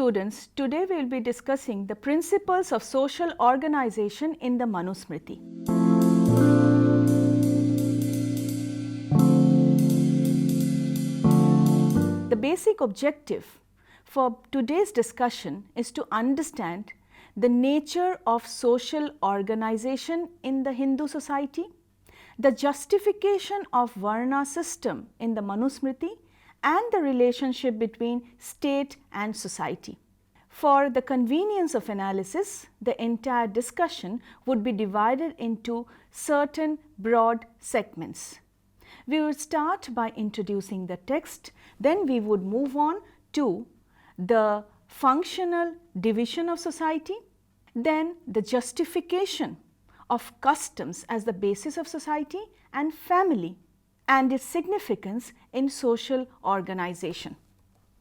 students, today we will be discussing the principles of social organization in the Manusmriti. The basic objective for today's discussion is to understand the nature of social organization in the Hindu society, the justification of Varna system in the Manusmriti, and the relationship between state and society. For the convenience of analysis, the entire discussion would be divided into certain broad segments. We would start by introducing the text, then we would move on to the functional division of society, then the justification of customs as the basis of society, and family and its significance in social organization.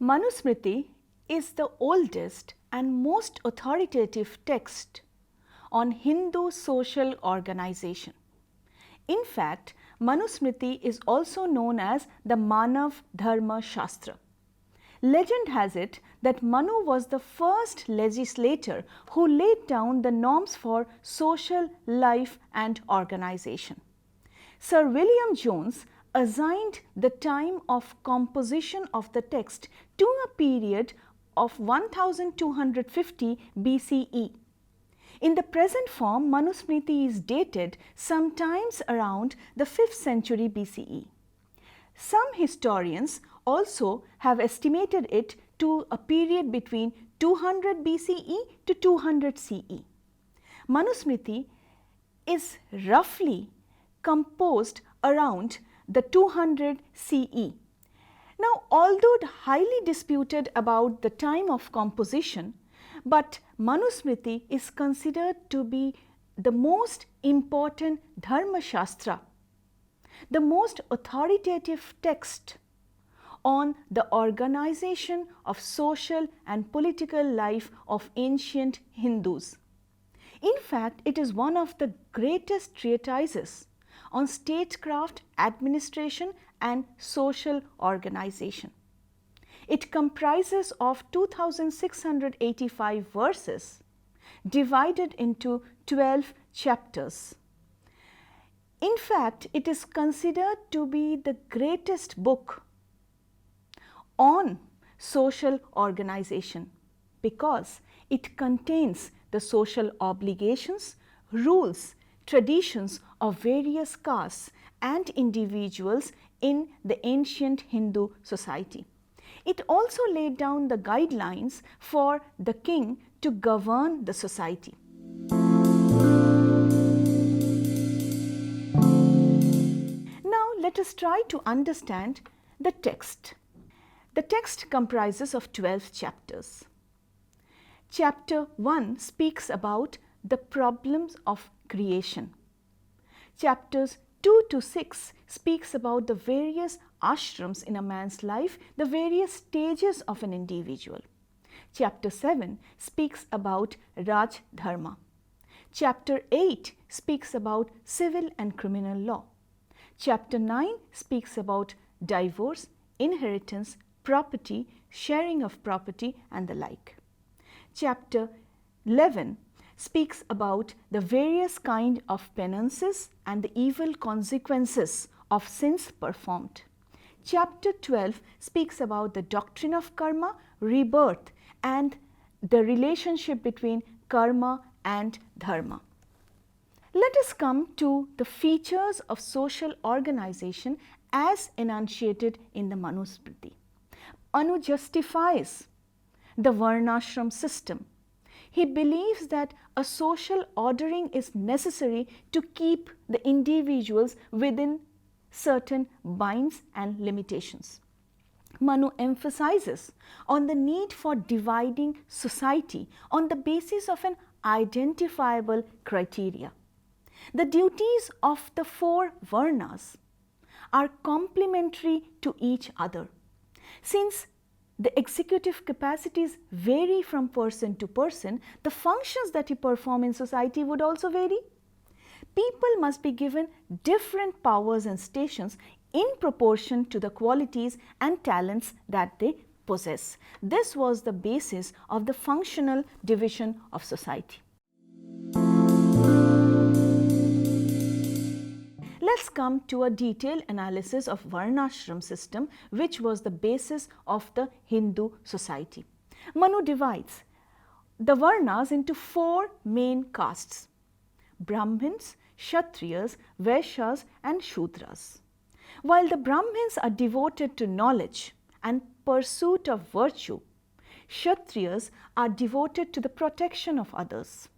Manusmriti is the oldest and most authoritative text on Hindu social organization. In fact, Manusmriti is also known as the Manav Dharma Shastra. Legend has it that Manu was the first legislator who laid down the norms for social life and organization. Sir William Jones assigned the time of composition of the text to a period of 1250 BCE. In the present form, Manusmriti is dated sometimes around the 5th century BCE. Some historians also have estimated it to a period between 200 BCE to 200 CE. Manusmriti is roughly composed around the 200 CE. Now, although highly disputed about the time of composition, but Manusmriti is considered to be the most important Dharma Shastra, the most authoritative text on the organization of social and political life of ancient Hindus. In fact, it is one of the greatest treatises on statecraft, administration and social organization. It comprises of 2685 verses divided into 12 chapters. In fact, it is considered to be the greatest book on social organization because it contains the social obligations, rules, traditions of various castes and individuals in the ancient Hindu society. It also laid down the guidelines for the king to govern the society. Now, let us try to understand the text. The text comprises of 12 chapters. Chapter 1 speaks about the problems of creation. Chapters 2 to 6 speaks about the various ashrams in a man's life, the various stages of an individual. Chapter 7 speaks about Raj Dharma. Chapter 8 speaks about civil and criminal law. Chapter 9 speaks about divorce, inheritance, property, sharing of property and the like. Chapter 11 speaks about the various kind of penances and the evil consequences of sins performed. Chapter 12 speaks about the doctrine of karma, rebirth and the relationship between karma and dharma. Let us come to the features of social organization as enunciated in the Manusmriti. Manu justifies the Varnashram system. He believes that a social ordering is necessary to keep the individuals within certain binds and limitations. Manu emphasizes on the need for dividing society on the basis of an identifiable criteria. The duties of the 4 Varnas are complementary to each other. Since the executive capacities vary from person to person, the functions that you perform in society would also vary. People must be given different powers and stations in proportion to the qualities and talents that they possess. This was the basis of the functional division of society. Let's come to a detailed analysis of Varnashram system, which was the basis of the Hindu society. Manu divides the Varnas into 4 main castes: Brahmins, Kshatriyas, Vaishyas and Shudras. While the Brahmins are devoted to knowledge and pursuit of virtue, Kshatriyas are devoted to the protection of others.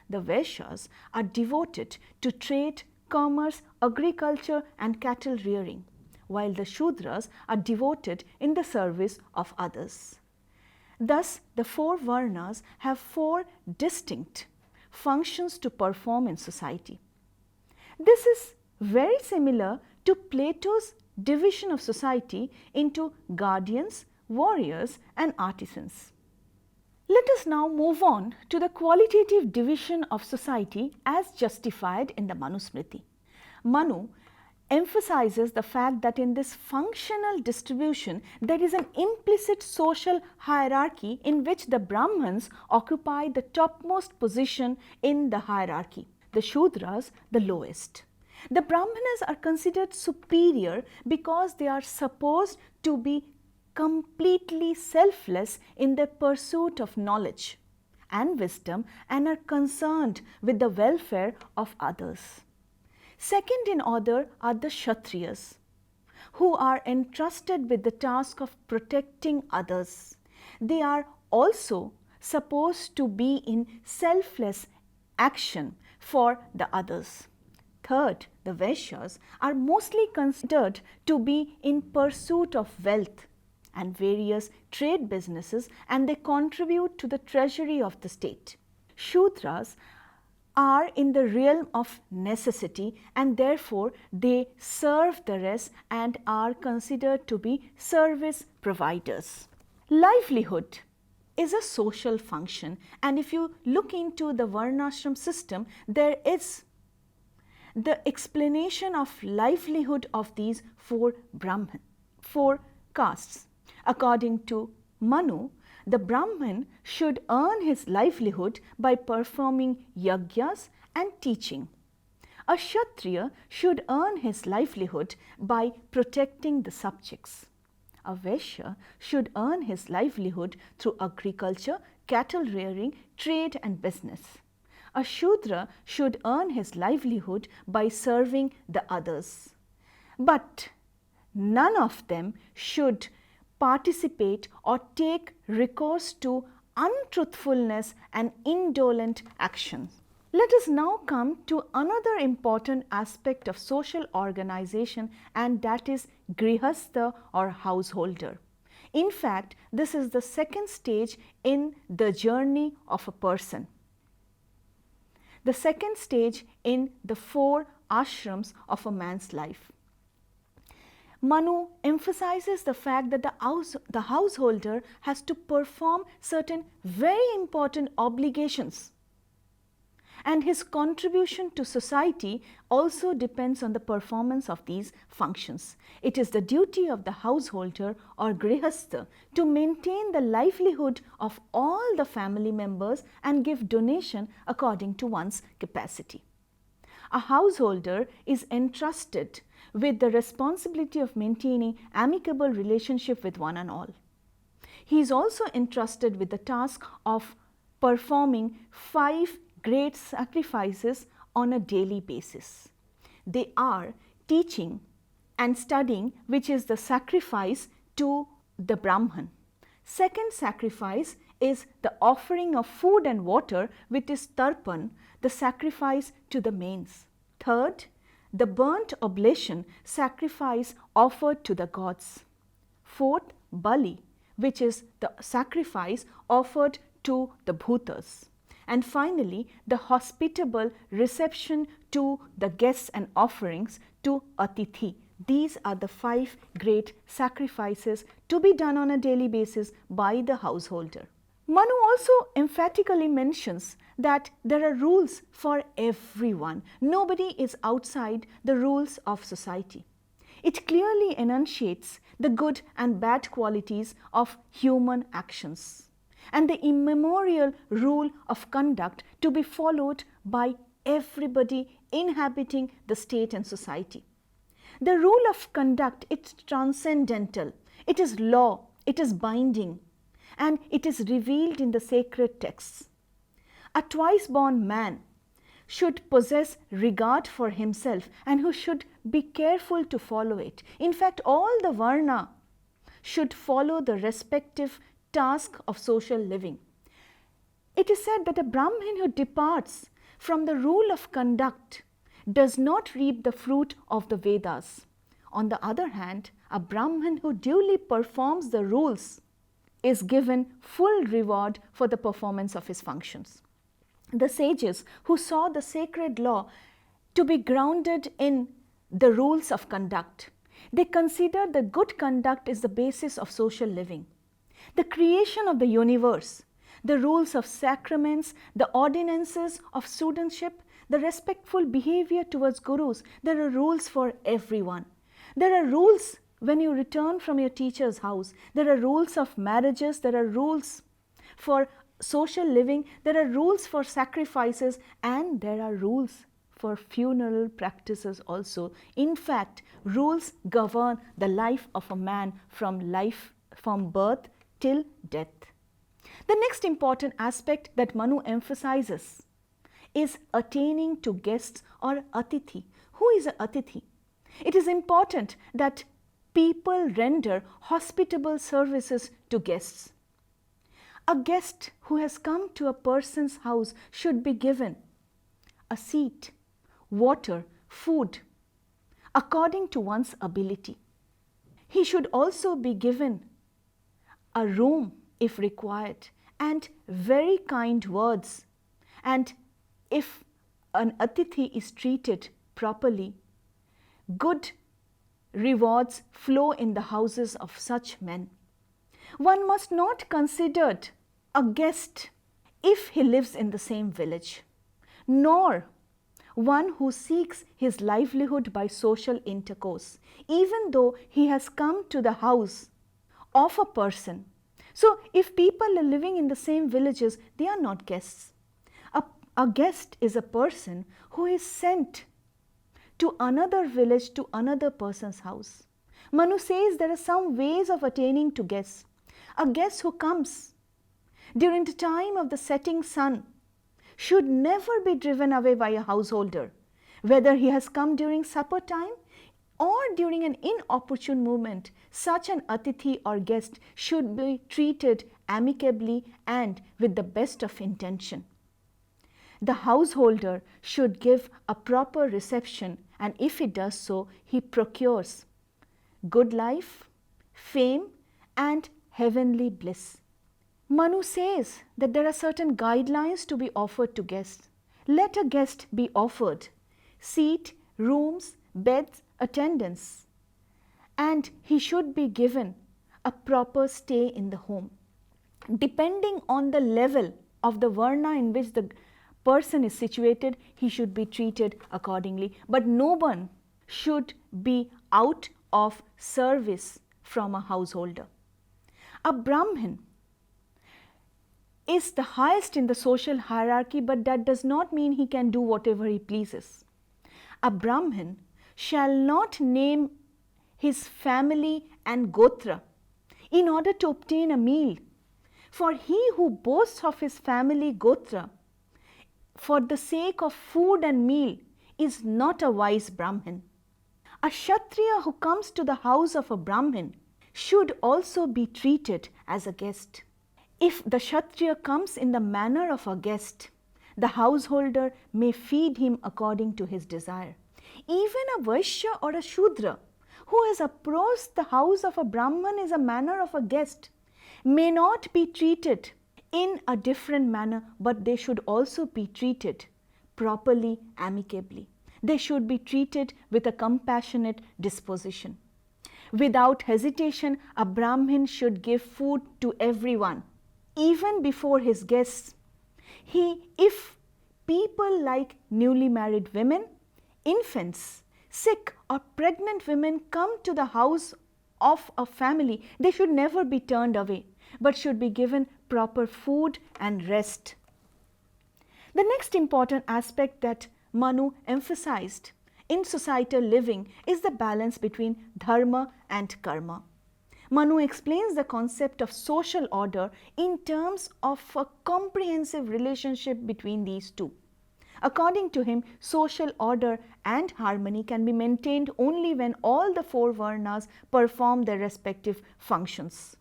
The Vaishyas are devoted to trade, commerce, agriculture and cattle rearing, while the Shudras are devoted in the service of others. Thus, the 4 Varnas have 4 distinct functions to perform in society. This is very similar to Plato's division of society into guardians, warriors and artisans. Let us now move on to the qualitative division of society as justified in the Manusmriti. Manu emphasizes the fact that in this functional distribution there is an implicit social hierarchy in which the Brahmins occupy the topmost position in the hierarchy, the Shudras the lowest. The Brahmanas are considered superior because they are supposed to be completely selfless in their pursuit of knowledge and wisdom and are concerned with the welfare of others. Second in order are the Kshatriyas, who are entrusted with the task of protecting others. They are also supposed to be in selfless action for the others. Third, the Vaishyas are mostly considered to be in pursuit of wealth and various trade businesses, and they contribute to the treasury of the state. Shudras are in the realm of necessity and therefore they serve the rest and are considered to be service providers. Livelihood is a social function, and if you look into the Varnashram system, there is the explanation of livelihood of these 4 castes. According to Manu, the Brahmin should earn his livelihood by performing yagyas and teaching. A Kshatriya should earn his livelihood by protecting the subjects. A Vaishya should earn his livelihood through agriculture, cattle rearing, trade and business. A Shudra should earn his livelihood by serving the others. But none of them should participate or take recourse to untruthfulness and indolent actions. Let us now come to another important aspect of social organization, and that is Grihastha or householder. In fact, this is the second stage in the journey of a person. The second stage in the 4 ashrams of a man's life. Manu emphasizes the fact that the householder has to perform certain very important obligations, and his contribution to society also depends on the performance of these functions. It is the duty of the householder or grihastha to maintain the livelihood of all the family members and give donation according to one's capacity. A householder is entrusted with the responsibility of maintaining amicable relationship with one and all. He is also entrusted with the task of performing 5 great sacrifices on a daily basis. They are teaching and studying, which is the sacrifice to the Brahman. Second sacrifice is the offering of food and water, which is Tarpan, the sacrifice to the mains. Third, the burnt oblation, sacrifice offered to the gods. Fourth, Bali, which is the sacrifice offered to the Bhutas. And finally, the hospitable reception to the guests and offerings to Atithi. These are the 5 great sacrifices to be done on a daily basis by the householder. Manu also emphatically mentions that there are rules for everyone. Nobody is outside the rules of society. It clearly enunciates the good and bad qualities of human actions and the immemorial rule of conduct to be followed by everybody inhabiting the state and society. The rule of conduct, it's transcendental, it is law, it is binding, and it is revealed in the sacred texts. A twice born man should possess regard for himself and who should be careful to follow it. In fact, all the Varna should follow the respective task of social living. It is said that a Brahmin who departs from the rule of conduct does not reap the fruit of the Vedas. On the other hand, a Brahmin who duly performs the rules is given full reward for the performance of his functions. The sages who saw the sacred law to be grounded in the rules of conduct, they considered that good conduct is the basis of social living. The creation of the universe, the rules of sacraments, the ordinances of studentship, the respectful behavior towards gurus, there are rules for everyone. There are rules when you return from your teacher's house. There are rules of marriages, there are rules for social living, there are rules for sacrifices, and there are rules for funeral practices also. In fact, rules govern the life of a man from birth till death. The next important aspect that Manu emphasizes is attaining to guests or atithi. Who is an atithi? It is important that people render hospitable services to guests. A guest who has come to a person's house should be given a seat, water, food, according to one's ability. He should also be given a room if required, and very kind words. And if an atithi is treated properly, good rewards flow in the houses of such men. One must not consider a guest if he lives in the same village, nor one who seeks his livelihood by social intercourse, even though he has come to the house of a person. So, if people are living in the same villages, they are not guests. A guest is a person who is sent to another village, to another person's house. Manu says there are some ways of attaining to guests. A guest who comes during the time of the setting sun should never be driven away by a householder, whether he has come during supper time or during an inopportune moment. Such an atithi or guest should be treated amicably and with the best of intention. The householder should give a proper reception, and if he does so, he procures good life, fame, and heavenly bliss. Manu says that there are certain guidelines to be offered to guests. Let a guest be offered seat, rooms, beds, attendance, and he should be given a proper stay in the home. Depending on the level of the varna in which the person is situated, he should be treated accordingly, but no one should be out of service from a householder. A Brahmin is the highest in the social hierarchy, but that does not mean he can do whatever he pleases. A Brahmin shall not name his family and gotra in order to obtain a meal, for he who boasts of his family gotra for the sake of food and meal is not a wise Brahmin. A Kshatriya who comes to the house of a Brahmin should also be treated as a guest. If the Kshatriya comes in the manner of a guest, the householder may feed him according to his desire. Even a Vaishya or a Shudra who has approached the house of a Brahman is a manner of a guest may not be treated in a different manner, but they should also be treated properly, amicably. They should be treated with a compassionate disposition. Without hesitation, a Brahmin should give food to everyone, even before his guests. If people like newly married women, infants, sick or pregnant women come to the house of a family, they should never be turned away, but should be given proper food and rest. The next important aspect that Manu emphasized in societal living is the balance between dharma and karma. Manu explains the concept of social order in terms of a comprehensive relationship between these two. According to him, social order and harmony can be maintained only when all the four varnas perform their respective functions.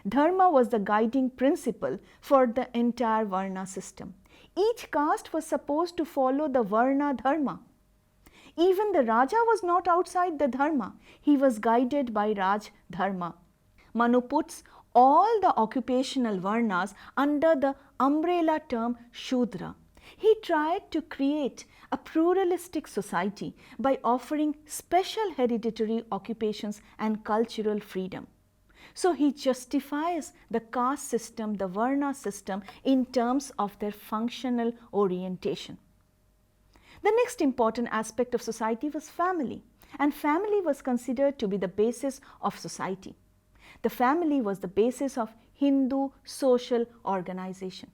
Dharma was the guiding principle for the entire varna system. Each caste was supposed to follow the varna dharma. Even the Raja was not outside the dharma, he was guided by Raj dharma. Manu puts all the occupational varnas under the umbrella term Shudra. He tried to create a pluralistic society by offering special hereditary occupations and cultural freedom. So he justifies the caste system, the varna system, in terms of their functional orientation. The next important aspect of society was family, and family was considered to be the basis of society. The family was the basis of Hindu social organization.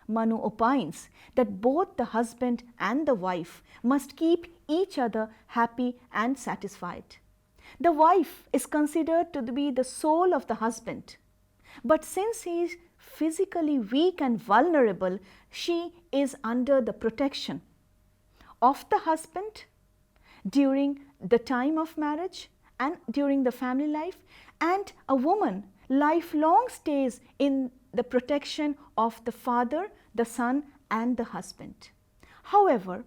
Manu opines that both the husband and the wife must keep each other happy and satisfied. The wife is considered to be the soul of the husband, but since he is physically weak and vulnerable, she is under the protection of the husband during the time of marriage and during the family life, and a woman lifelong stays in the protection of the father, the son and the husband. However,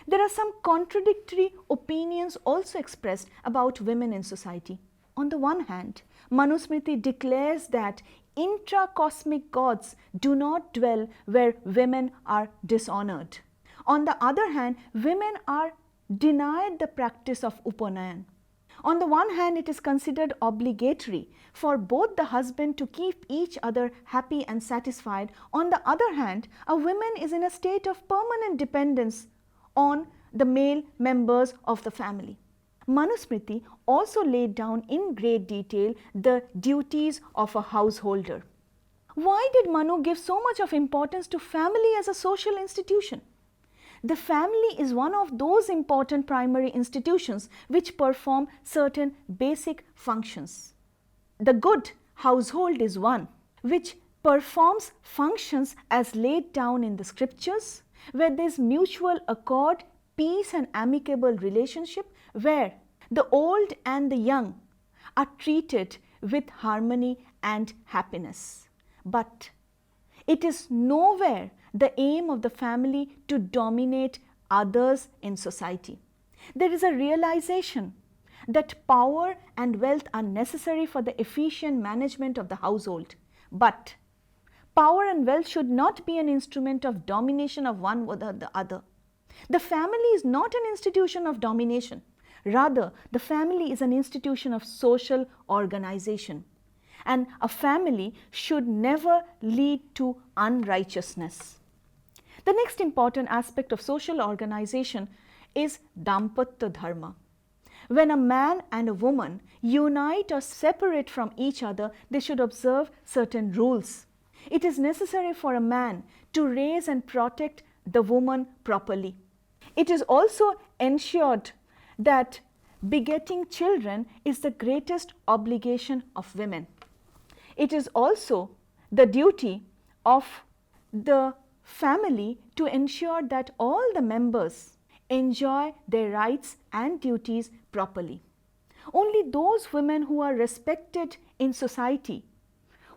there are some contradictory opinions also expressed about women in society. On the one hand, Manusmriti declares that intra-cosmic gods do not dwell where women are dishonored. On the other hand, women are denied the practice of Upanayan. On the one hand, it is considered obligatory for both the husband to keep each other happy and satisfied. On the other hand, a woman is in a state of permanent dependence on the male members of the family. Manusmriti also laid down in great detail the duties of a householder. Why did Manu give so much of importance to family as a social institution? The family is one of those important primary institutions which perform certain basic functions. The good household is one which performs functions as laid down in the scriptures, where there is mutual accord, peace and amicable relationship, where the old and the young are treated with harmony and happiness. But it is nowhere the aim of the family to dominate others in society. There is a realization that power and wealth are necessary for the efficient management of the household, but power and wealth should not be an instrument of domination of one over the other. The family is not an institution of domination. Rather, the family is an institution of social organization. And a family should never lead to unrighteousness. The next important aspect of social organization is Dampatya Dharma. When a man and a woman unite or separate from each other, they should observe certain rules. It is necessary for a man to raise and protect the woman properly. It is also ensured that begetting children is the greatest obligation of women. It is also the duty of the family to ensure that all the members enjoy their rights and duties properly. Only those women who are respected in society,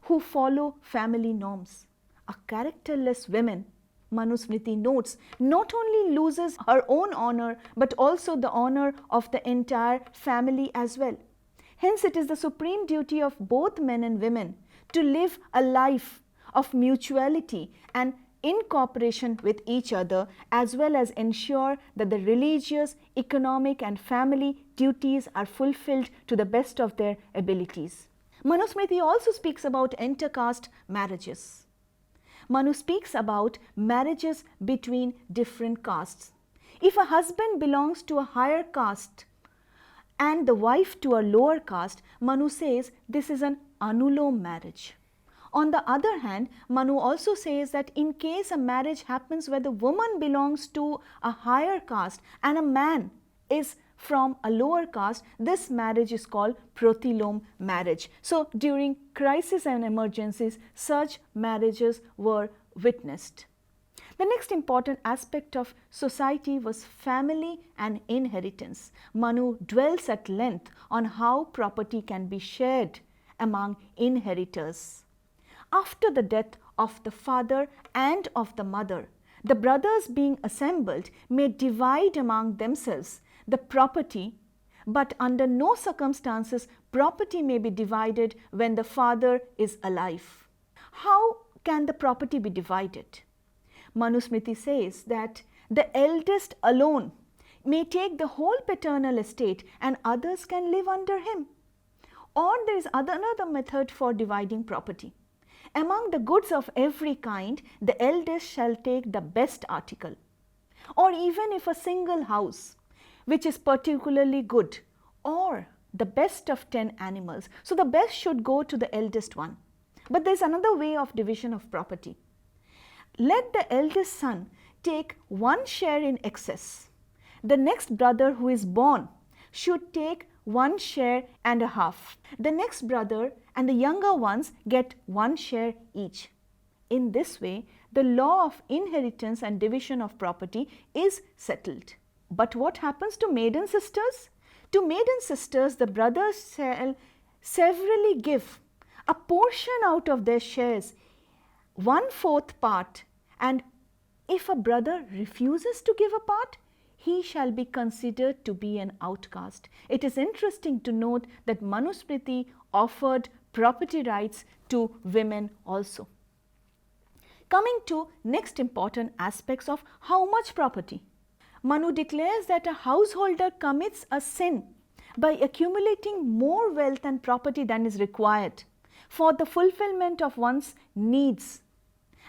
who follow family norms, a characterless woman, Manusmriti notes, not only loses her own honor but also the honor of the entire family as well. Hence, it is the supreme duty of both men and women to live a life of mutuality and in cooperation with each other, as well as ensure that the religious, economic and family duties are fulfilled to the best of their abilities. Manusmriti also speaks about inter-caste marriages. Manu speaks about marriages between different castes. If a husband belongs to a higher caste and the wife to a lower caste, Manu says this is an anulom marriage. On the other hand, Manu also says that in case a marriage happens where the woman belongs to a higher caste and a man is from a lower caste, this marriage is called protilom marriage. So during crisis and emergencies, such marriages were witnessed. The next important aspect of society was family and inheritance. Manu dwells at length on how property can be shared among inheritors. After the death of the father and of the mother, the brothers being assembled may divide among themselves the property, but under no circumstances property may be divided when the father is alive. How can the property be divided? Manusmriti says that the eldest alone may take the whole paternal estate and others can live under him. Or there is another method for dividing property. Among the goods of every kind, the eldest shall take the best article. Or even if a single house, which is particularly good, or the best of 10 animals, so the best should go to the eldest one. But there is another way of division of property. Let the eldest son take one share in excess. The next brother who is born should take 1 share and a half. The next brother and the younger ones get 1 share each. In this way, the law of inheritance and division of property is settled. But what happens to maiden sisters? To maiden sisters, the brothers shall severally give a portion out of their shares, 1/4 part, and if a brother refuses to give a part, he shall be considered to be an outcast. It is interesting to note that Manusmriti offered property rights to women also. Coming to next important aspects of how much property. Manu declares that a householder commits a sin by accumulating more wealth and property than is required for the fulfillment of one's needs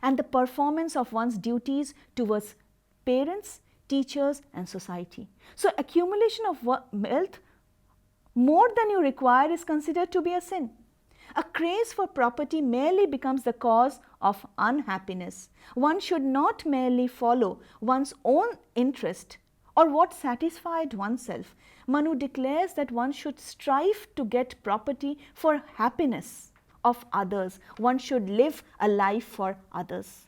and the performance of one's duties towards parents, teachers and society. So accumulation of wealth more than you require is considered to be a sin. A craze for property merely becomes the cause of unhappiness. One should not merely follow one's own interest or what satisfied oneself. Manu declares that one should strive to get property for happiness of others. One should live a life for others.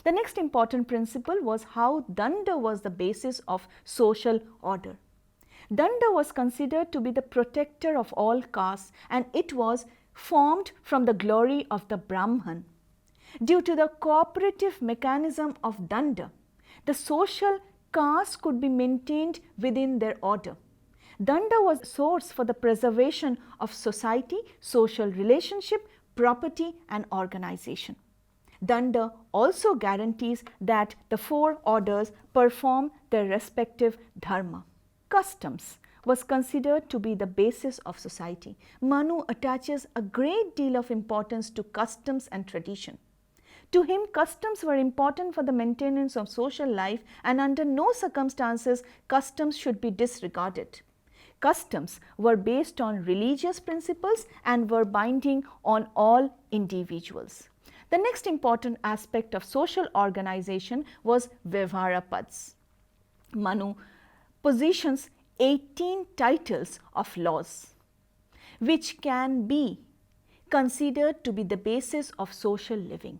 The next important principle was how Danda was the basis of social order. Danda was considered to be the protector of all castes and it was formed from the glory of the Brahman. Due to the cooperative mechanism of Danda, the social castes could be maintained within their order. Danda was a source for the preservation of society, social relationship, property and organization. Danda also guarantees that the 4 orders perform their respective dharma. Customs was considered to be the basis of society. Manu attaches a great deal of importance to customs and tradition. To him, customs were important for the maintenance of social life and under no circumstances customs should be disregarded. Customs were based on religious principles and were binding on all individuals. The next important aspect of social organization was Vyavharapads. Manu positions 18 titles of laws which can be considered to be the basis of social living.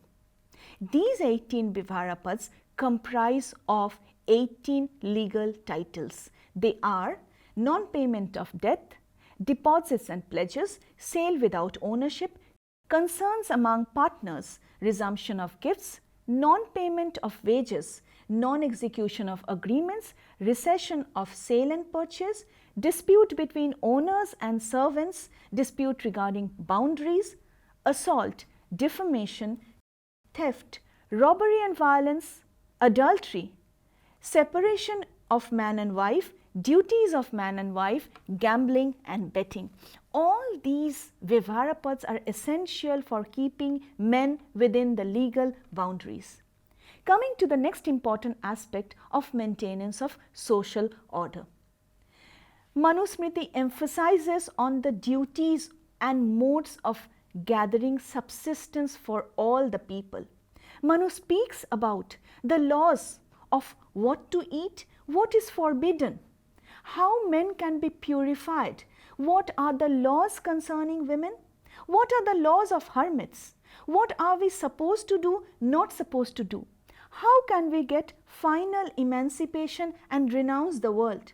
These 18 Vyavharapads comprise of 18 legal titles. They are non-payment of debt, deposits and pledges, sale without ownership, concerns among partners, resumption of gifts, non-payment of wages, non-execution of agreements, recession of sale and purchase, dispute between owners and servants, dispute regarding boundaries, assault, defamation, theft, robbery and violence, adultery, separation of man and wife, duties of man and wife, gambling and betting. All these Vyavharapads are essential for keeping men within the legal boundaries. Coming to the next important aspect of maintenance of social order. Manusmriti emphasizes on the duties and modes of gathering subsistence for all the people. Manu speaks about the laws of what to eat, what is forbidden, how men can be purified, what are the laws concerning women, what are the laws of hermits, what are we supposed to do, not supposed to do, how can we get final emancipation and renounce the world,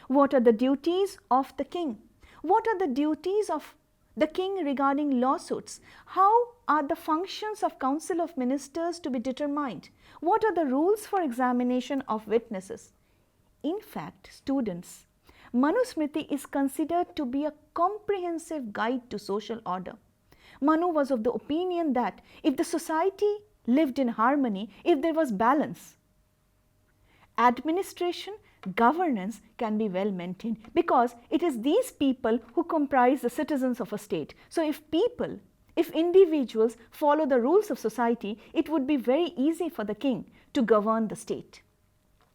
what are the duties of the king, what are the duties of the king regarding lawsuits, how are the functions of council of ministers to be determined, what are the rules for examination of witnesses. In fact, students, Manusmriti is considered to be a comprehensive guide to social order. Manu was of the opinion that if the society lived in harmony, if there was balance, administration, governance can be well maintained, because it is these people who comprise the citizens of a state. So if individuals follow the rules of society, it would be very easy for the king to govern the state.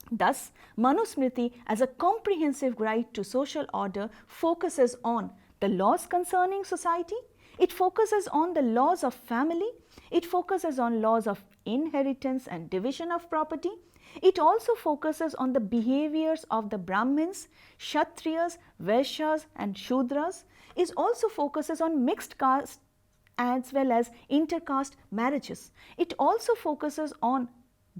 Thus, Manusmriti as a comprehensive guide to social order focuses on the laws concerning society, it focuses on the laws of family, it focuses on laws of inheritance and division of property, it also focuses on the behaviors of the Brahmins, Kshatriyas, Vaishyas and Shudras, it also focuses on mixed caste as well as intercaste marriages. It also focuses on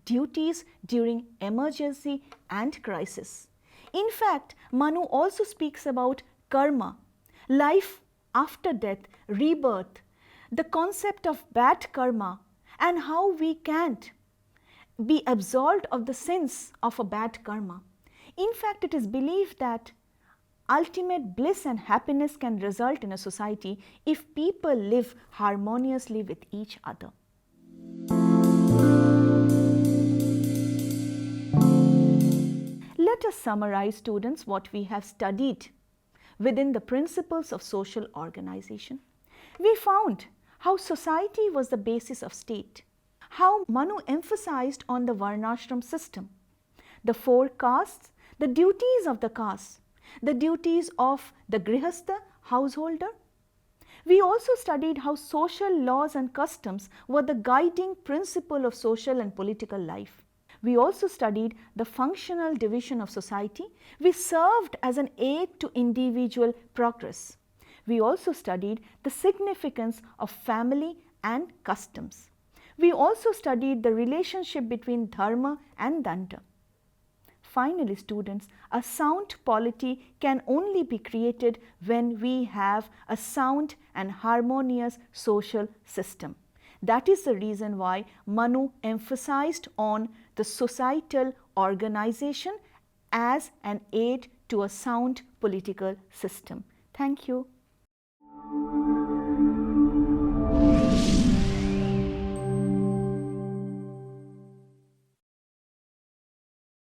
duties during emergency and crisis. In fact, Manu also speaks about karma, life after death, rebirth, the concept of bad karma and how we can't be absolved of the sins of a bad karma. In fact, it is believed that ultimate bliss and happiness can result in a society if people live harmoniously with each other. Let us summarize, students, what we have studied within the principles of social organization. We found how society was the basis of state, how Manu emphasized on the Varnashram system, the 4 castes, the duties of the castes, the duties of the Grihastha, householder. We also studied how social laws and customs were the guiding principle of social and political life. We also studied the functional division of society. We served as an aid to individual progress. We also studied the significance of family and customs. We also studied the relationship between dharma and danda. Finally, students, a sound polity can only be created when we have a sound and harmonious social system. That is the reason why Manu emphasized on the societal organization as an aid to a sound political system. Thank you.